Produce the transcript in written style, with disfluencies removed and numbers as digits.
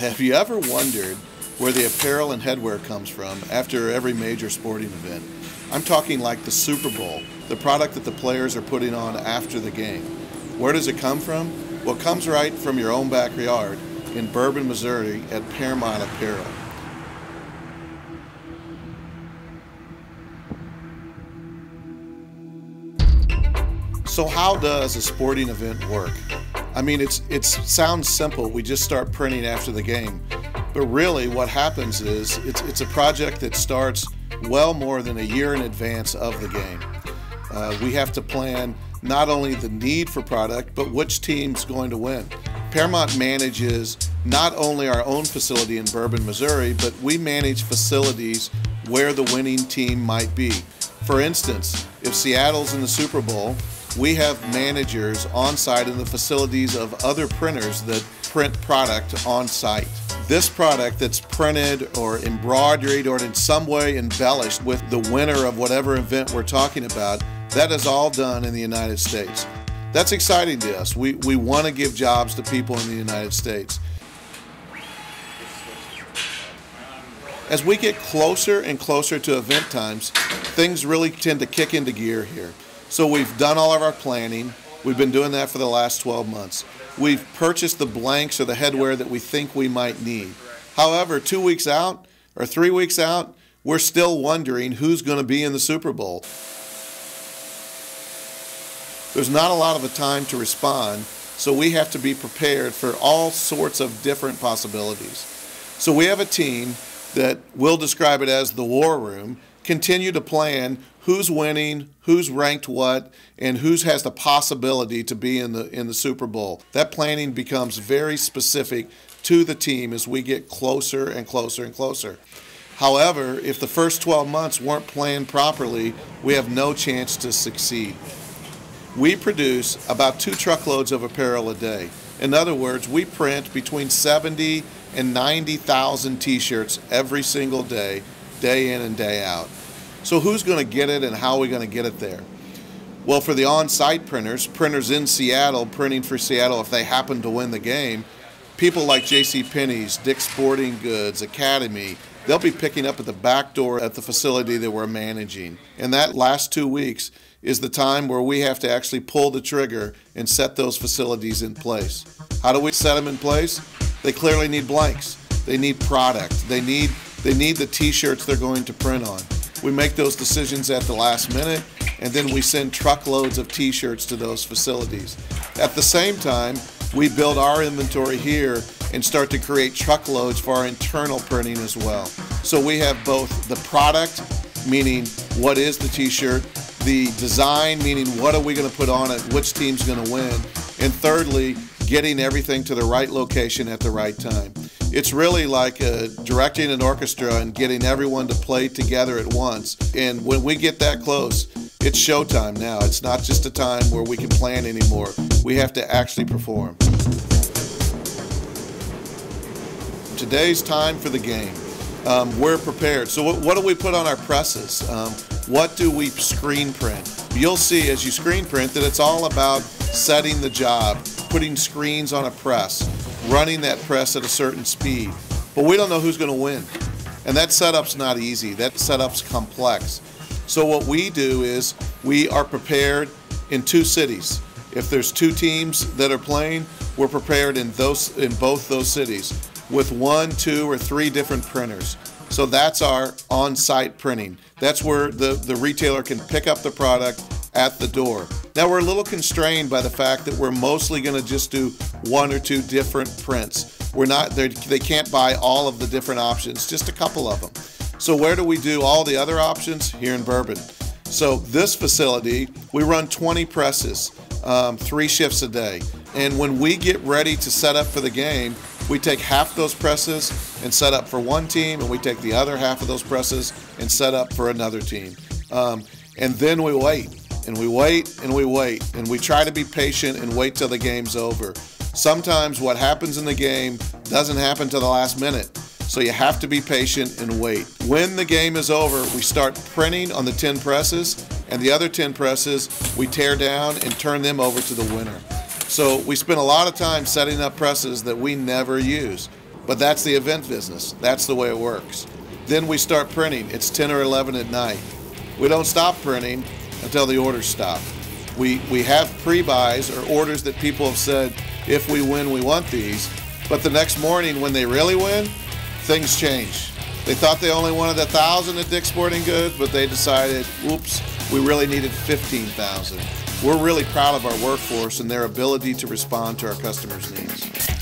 Have you ever wondered where the apparel and headwear comes from after every major sporting event? I'm talking like the Super Bowl, the product that the players are putting on after the game. Where does it come from? Well, it comes right from your own backyard in Bourbon, Missouri at Paramount Apparel. So how does a sporting event work? I mean, it sounds simple. We just start printing after the game. But really what happens is it's a project that starts well more than a year in advance of the game. We have to plan not only the need for product, but which team's going to win. Paramount manages not only our own facility in Bourbon, Missouri, but we manage facilities where the winning team might be. For instance, if Seattle's in the Super Bowl, we have managers on site in the facilities of other printers that print product on site. This product that's printed or embroidered or in some way embellished with the winner of whatever event we're talking about, that is all done in the United States. That's exciting to us. We want to give jobs to people in the United States. As we get closer and closer to event times, things really tend to kick into gear here. So we've done all of our planning. We've been doing that for the last 12 months. We've purchased the blanks or the headwear that we think we might need. However, 2 weeks out or 3 weeks out, we're still wondering who's going to be in the Super Bowl. There's not a lot of a time to respond, so we have to be prepared for all sorts of different possibilities. So we have a team that we'll describe it as the war room, continue to plan who's winning, who's ranked what, and who has the possibility to be in the Super Bowl. That planning becomes very specific to the team as we get closer and closer and closer. However, if the first 12 months weren't planned properly, we have no chance to succeed. We produce about 2 truckloads of apparel a day. In other words, we print between 70 and 90,000 t-shirts every single day, day in and day out. So who's going to get it and how are we going to get it there? Well, for the on-site printers in Seattle, printing for Seattle if they happen to win the game, people like JCPenney's, Dick's Sporting Goods, Academy, they'll be picking up at the back door at the facility that we're managing. And that last 2 weeks is the time where we have to actually pull the trigger and set those facilities in place. How do we set them in place? They clearly need blanks. They need product. They need the t-shirts they're going to print on. We make those decisions at the last minute, and then we send truckloads of t-shirts to those facilities. At the same time, we build our inventory here and start to create truckloads for our internal printing as well. So we have both the product, meaning what is the t-shirt, the design, meaning what are we going to put on it, which team's going to win, and thirdly, getting everything to the right location at the right time. It's really like directing an orchestra and getting everyone to play together at once. And when we get that close, it's showtime now. It's not just a time where we can plan anymore. We have to actually perform. Today's time for the game. We're prepared. So what do we put on our presses? What do we screen print? You'll see as you screen print that it's all about setting the job, putting screens on a press, running that press at a certain speed. But we don't know who's going to win. And that setup's not easy. That setup's complex. So what we do is we are prepared in 2 cities. If there's 2 teams that are playing, we're prepared in both those cities with 1, 2, or 3 different printers. So that's our on-site printing. That's where the retailer can pick up the product at the door. Now we're a little constrained by the fact that we're mostly going to just do 1 or 2 different prints. They can't buy all of the different options, just a couple of them. So where do we do all the other options? Here in Bourbon. So this facility, we run 20 presses, 3 shifts a day. And when we get ready to set up for the game, we take half those presses and set up for one team, and we take the other half of those presses and set up for another team. And then we wait, and we wait, and we wait, and we try to be patient and wait till the game's over. Sometimes what happens in the game doesn't happen till the last minute, so you have to be patient and wait. When the game is over, we start printing on the 10 presses, and the other 10 presses we tear down and turn them over to the winner. So we spend a lot of time setting up presses that we never use. But that's the event business. That's the way it works. Then we start printing. It's 10 or 11 at night. We don't stop printing until the orders stop. We have pre-buys or orders that people have said, if we win, we want these. But the next morning when they really win, things change. They thought they only wanted 1,000 at Dick's Sporting Goods, but they decided, oops, we really needed 15,000. We're really proud of our workforce and their ability to respond to our customers' needs.